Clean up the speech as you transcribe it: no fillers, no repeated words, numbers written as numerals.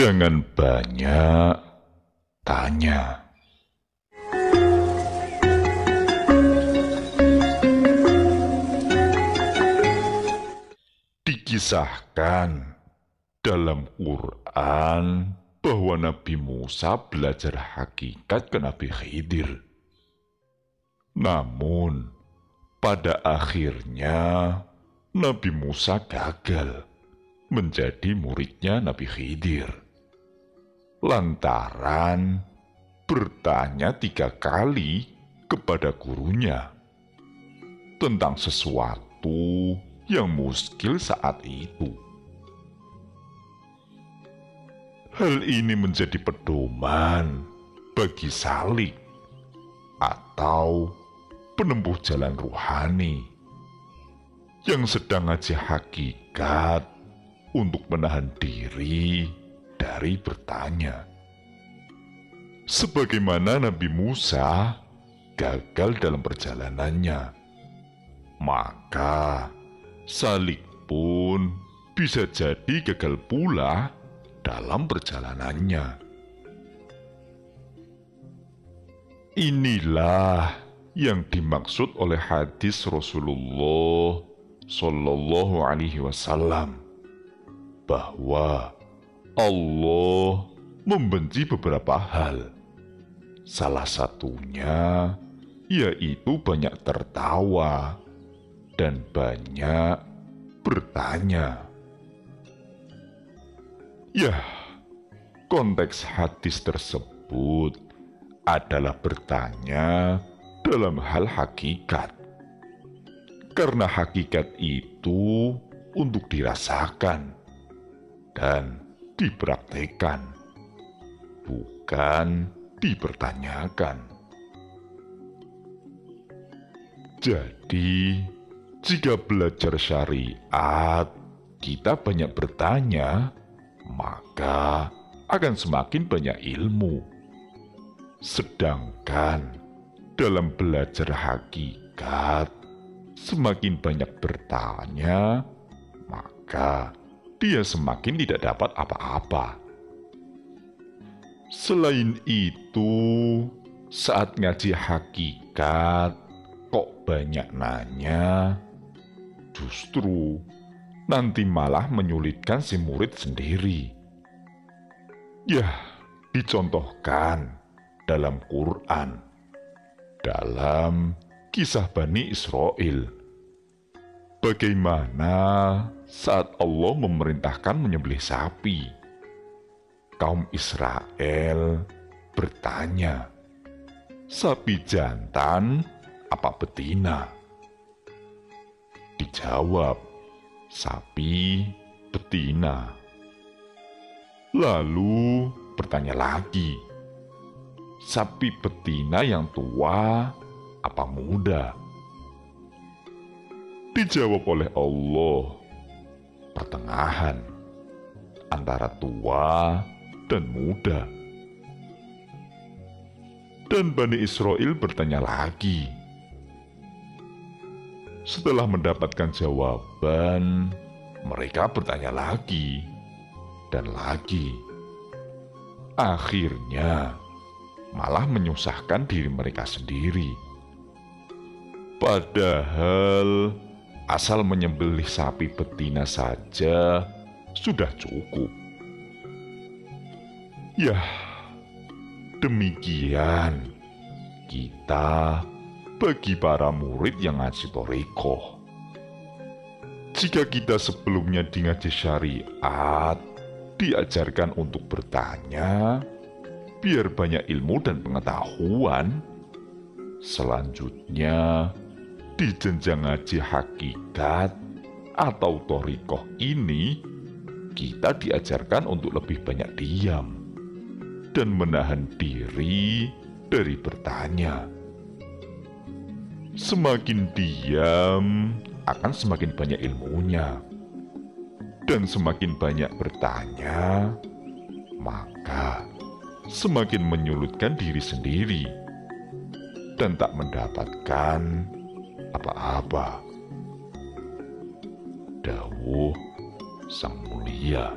Jangan banyak tanya. Dikisahkan dalam Quran bahwa Nabi Musa belajar hakikat ke Nabi Khidir. Namun, pada akhirnya Nabi Musa gagal menjadi muridnya Nabi Khidir. Lantaran bertanya 3 kali kepada gurunya tentang sesuatu yang muskil saat itu. Hal ini menjadi pedoman bagi salik atau penempuh jalan ruhani yang sedang ngaji hakikat untuk menahan diri dari bertanya. Sebagaimana Nabi Musa gagal dalam perjalanannya, maka salik pun bisa jadi gagal pula dalam perjalanannya. Inilah yang dimaksud oleh hadis Rasulullah Shallallahu Alaihi Wasallam bahwa Allah membenci beberapa hal. Salah satunya yaitu banyak tertawa dan banyak bertanya. Ya, konteks hadis tersebut adalah bertanya dalam hal hakikat. Karena hakikat itu untuk dirasakan dan dipraktekkan, bukan dipertanyakan. Jadi, jika belajar syariat, kita banyak bertanya, maka akan semakin banyak ilmu. Sedangkan dalam belajar hakikat, semakin banyak bertanya, maka dia semakin tidak dapat apa-apa. Selain itu, saat ngaji hakikat, kok banyak nanya, justru nanti malah menyulitkan si murid sendiri. Ya, dicontohkan dalam Quran, dalam kisah Bani Israel. Bagaimana saat Allah memerintahkan menyembelih sapi, kaum Israel bertanya, sapi jantan apa betina? Dijawab, sapi betina. Lalu bertanya lagi, sapi betina yang tua apa muda? Dijawab oleh Allah, pertengahan antara tua dan muda. Dan Bani Israel bertanya lagi. Setelah mendapatkan jawaban, mereka bertanya lagi dan lagi. Akhirnya malah menyusahkan diri mereka sendiri. Padahal asal menyembelih sapi betina saja sudah cukup. Yah, demikian kita bagi para murid yang ngaji thariqah. Jika kita sebelumnya di ngaji syariat diajarkan untuk bertanya, biar banyak ilmu dan pengetahuan, selanjutnya di jenjang ngaji hakikat atau thariqah ini, kita diajarkan untuk lebih banyak diam dan menahan diri dari bertanya. Semakin diam, akan semakin banyak ilmunya. Dan semakin banyak bertanya, maka semakin menyulitkan diri sendiri dan tak mendapatkan apa-apa. Dawuh Sang Mulia.